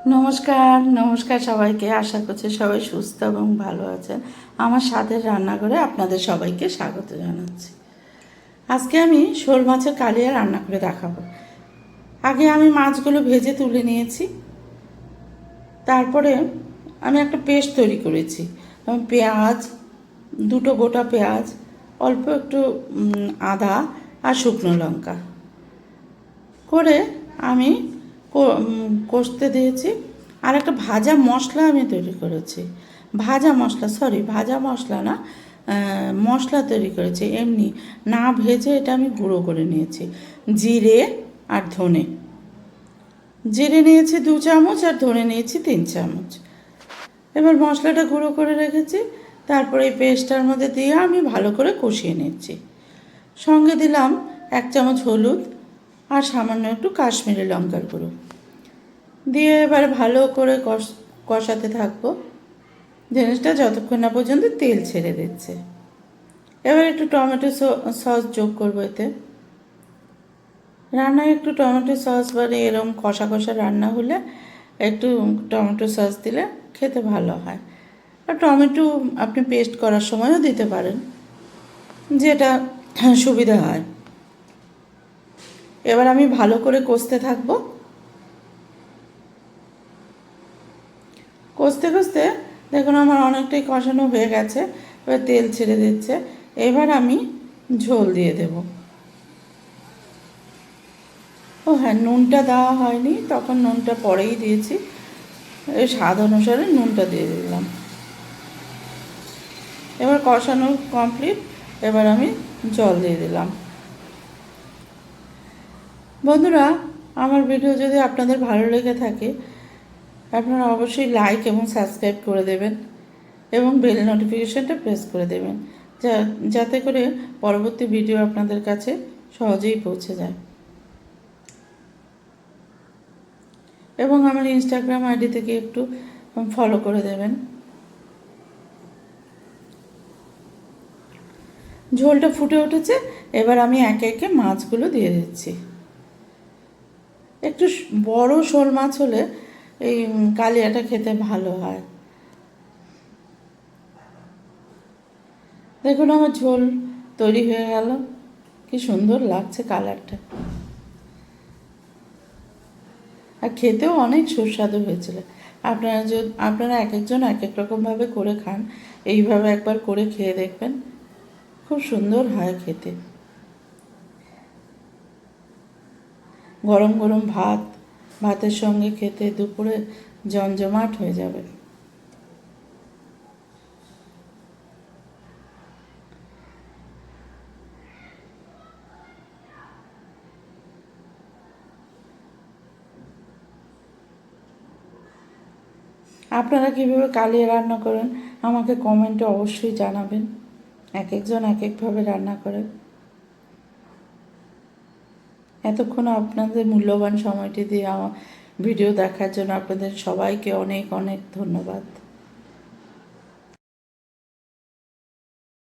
নমস্কার নমস্কার সবাইকে। আশা করছি সবাই সুস্থ এবং ভালো আছেন। আমার স্বাদের রান্নাঘরে আপনাদের সবাইকে স্বাগত জানাচ্ছি। আজকে আমি শোল মাছের কালিয়া রান্না করে দেখাবো। আগে আমি মাছগুলো ভেজে তুলে নিয়েছি। তারপরে আমি একটা পেস্ট তৈরি করেছি। পেঁয়াজ, দুটো গোটা পেঁয়াজ, অল্প একটু আদা আর শুকনো লঙ্কা করে আমি কষতে দিয়েছি। আর একটা ভাজা মশলা আমি তৈরি করেছি। ভাজা মশলা না, মশলা তৈরি করেছি এমনি না ভেজে। এটা আমি গুঁড়ো করে নিয়েছি। জিরে আর ধনে, জিরে নিয়েছি 2 চামচ আর ধনে নিয়েছি 3 চামচ। এবার মশলাটা গুঁড়ো করে রেখেছি। তারপরে এই পেস্টটার মধ্যে দিয়ে আমি ভালো করে কষিয়ে নিচ্ছি। সঙ্গে দিলাম 1 চামচ হলুদ আর সামান্য একটু কাশ্মীরি লঙ্কার গুঁড়ো দিয়ে এবার ভালো করে কষাতে থাকবো জিনিসটা যতক্ষণ না পর্যন্ত তেল ছেড়ে দিচ্ছে। এবার একটু টমেটো সস যোগ করবো এতে। রান্নায় একটু টমেটো সস মানে এরকম কষা কষা রান্না হলে একটু টমেটো সস দিলে খেতে ভালো হয়। আর টমেটো আপনি পেস্ট করার সময়ও দিতে পারেন, যেটা সুবিধা হয়। এবার আমি ভালো করে কষতে থাকবো। কষতে কষতে দেখুন আমার অনেকটাই কষানো হয়ে গেছে। এবার তেল ছেড়ে দিচ্ছে। এবার আমি ঝোল দিয়ে দেব। ও হ্যাঁ, নুনটা দেওয়া হয়নি, তখন নুনটা পরেই দিয়েছি। এই স্বাদ অনুসারে নুনটা দিয়ে দিলাম। এবার কষানো কমপ্লিট। এবার আমি জল দিয়ে দিলাম। বন্ধুরা, আমার ভিডিও যদি আপনাদের ভালো লেগে থাকে আপনারা অবশ্যই লাইক এবং সাবস্ক্রাইব করে দেবেন এবং বেল নোটিফিকেশনটা প্রেস করে দেবেন, যাতে করে পরবর্তী ভিডিও আপনাদের কাছে সহজেই পৌঁছে যায়। এবং আমার ইনস্টাগ্রাম আইডি থেকে একটু ফলো করে দেবেন। ঝোলটা ফুটে উঠেছে। এবার আমি একে একে মাছগুলো দিয়ে দিচ্ছি। একটু বড় শোল মাছ হলে এই কালিয়াটা খেতে ভালো হয়। দেখুন আমার ঝোল তৈরি হয়ে গেল। কি সুন্দর লাগছে কালারটা, আর খেতেও অনেক সুস্বাদু হয়েছিল। আপনারা এক একজন এক এক রকমভাবে করে খান। এইভাবে একবার করে খেয়ে দেখবেন, খুব সুন্দর হয় খেতে। গরম গরম ভাতের সঙ্গে খেতে দুপুরে জমজমাট হয়ে যাবে। আপনারা কীভাবে কালিয়া রান্না করেন আমাকে কমেন্টে অবশ্যই জানাবেন। এক একজন এক একভাবে রান্না করেন। এতক্ষণ আপনাদের মূল্যবান সময়টি দিয়ে আমার ভিডিও দেখার জন্য আপনাদের সবাইকে অনেক অনেক ধন্যবাদ।